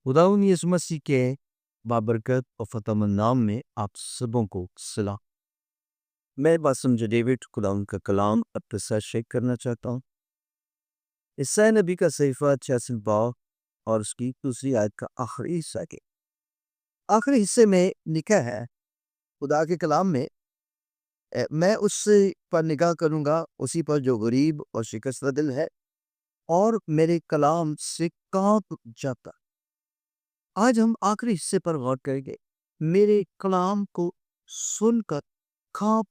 खुदावंद यीशु मसीह के बाबरकत और फतेहमंद नाम में आप सबों को सलाम। मैं बासम जो डेविड खुदावंद का कलाम अपने साथ शेयर करना चाहता हूँ। ईसाई नबी का सहीफा 86 बाब और उसकी दूसरी आयत का आखिरी हिस्सा के आखिरी हिस्से में लिखा है खुदा के कलाम में, मैं उससे पर निगाह करूंगा उसी पर जो गरीब और शिकस्त दिल है और मेरे कलाम से कांप जाता। आज हम आखिरी हिस्से पर गौर करेंगे। मेरे कलाम को सुनकर कांप।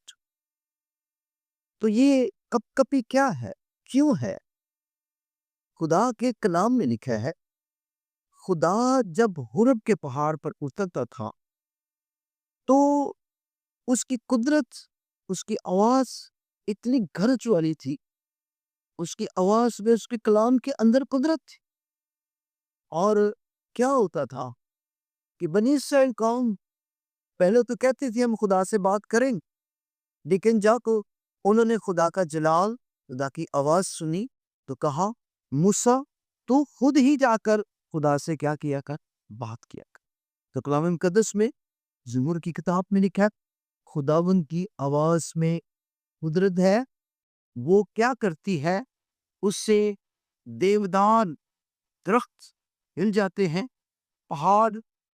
तो ये कपकपी क्या है, क्यों है? खुदा के कलाम में लिखा है, खुदा जब हुरब के पहाड़ पर उतरता था तो उसकी कुदरत, उसकी आवाज इतनी गरज वाली थी। उसकी आवाज में, उसके कलाम के अंदर कुदरत थी। और क्या होता था कि बनी इस्राएल कौम पहले तो कहती थी हम खुदा से बात करेंगे, लेकिन जाको उन्होंने खुदा का जलाल, खुदा की आवाज सुनी तो कहा, मूसा तू खुद ही जाकर खुदा से क्या किया कर, बात किया कर। तो कलाम मुकद्दस में ज़बूर की किताब में लिखा है, खुदावंद की आवाज में कुदरत है। वो क्या करती है, उससे देवदार दरख्त हिल जाते हैं, पहाड़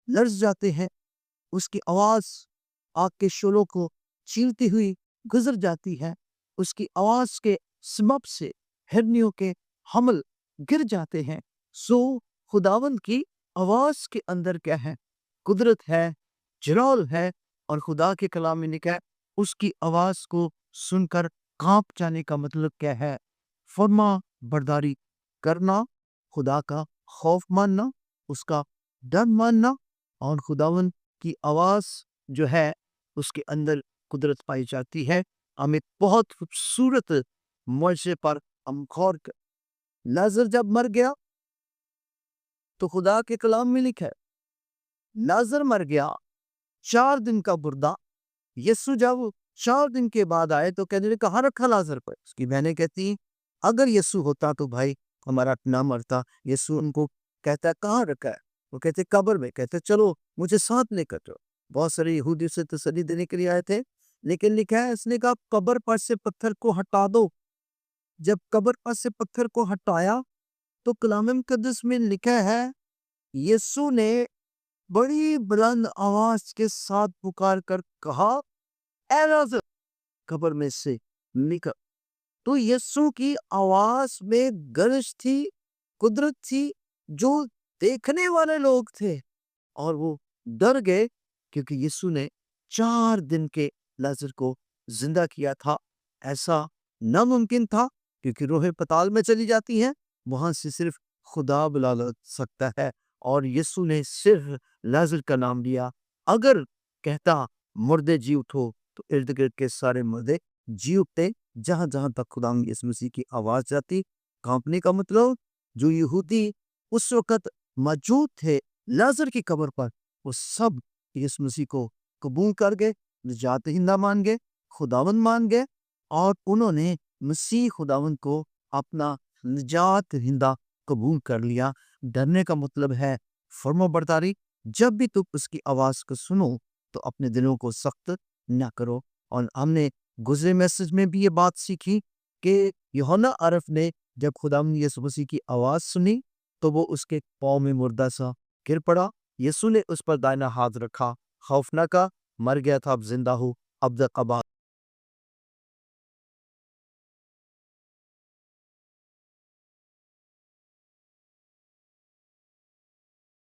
लर्ज जाते हैं। उसकी आवाज आग के शोलों को चीरती हुई गुजर जाती है। उसकी आवाज के सबब से हिरनियों के हमल गिर जाते हैं। सो खुदावंद की आवाज के अंदर क्या है, कुदरत है, जलाल है। और खुदा के कलाम में लिखा है, उसकी आवाज को सुनकर कांप जाने का मतलब क्या है? फर्मा बरदारी करना, खुदा का खौफ मानना, उसका डर मानना। और खुदावंद की आवाज जो है उसके अंदर कुदरत पाई जाती है। हम एक बहुत खूबसूरत मौजे पर हम गौर कर। लाजर जब मर गया तो खुदा के कलाम में लिखा है, लाजर मर गया, 4 दिन का बुर्दा। यीशु जब 4 दिन के बाद आए तो कहने लगे, कहाँ रखा लाजर को? उसकी बहनें कहती, अगर यीशु होता तो भाई हमारा ना मरता। यीशु उनको कहता, कहाँ रखा है? वो कहते, कब्र में। कहते, चलो मुझे साथ लेकर चलो। बहुत सारे यहूदी उसे तसल्ली देने के लिए आए थे, लेकिन लिखा है, उसने कहा कब्र पर से पत्थर को हटा दो। जब कब्र पर से पत्थर को हटाया तो कलाम मुकद्दस में लिखा है, यीशु ने बड़ी बुलंद आवाज के साथ पुकार कर कहा, ए लाजर कब्र में से निकल। तो यीशु की आवाज में गरज थी, कुदरत थी। जो देखने वाले लोग थे और वो डर गए, क्योंकि यीशु ने 4 दिन के लाजर को जिंदा किया था। ऐसा नामुमकिन था, क्योंकि रूहें पताल में चली जाती हैं, वहां से सिर्फ खुदा बुला सकता है। और यीशु ने सिर्फ लाजर का नाम लिया। अगर कहता मुर्दे जी उठो तो इर्द गिर्द के सारे मुर्दे जी उठते। जहां जहां तक खुदा यीशु मसीह की आवाज जाती, कांपने का मतलब, जो यहूदी उस वक्त मौजूद थे लाजर की कब्र पर, वो सब यीशु मसीह को कबूल कर गए, निजात हिंदा मान गए, खुदावंद मान गए। और उन्होंने मसीह खुदावंद को अपना निजात हिंदा कबूल कर लिया। डरने का मतलब है फर्माबरदारी। जब भी तुम उसकी आवाज को सुनो तो अपने दिलों को सख्त ना करो। और हमने गुजरे मैसेज में भी ये बात सीखी कि यूहन्ना अरफ ने जब खुदावंद यीशु मसीह की आवाज सुनी तो वो उसके पाँव में मुर्दा सा गिर पड़ा। यीशु ने उस पर दाहिना हाथ रखा, खौफ न खा, मर गया था अब जिंदा हो, अब तक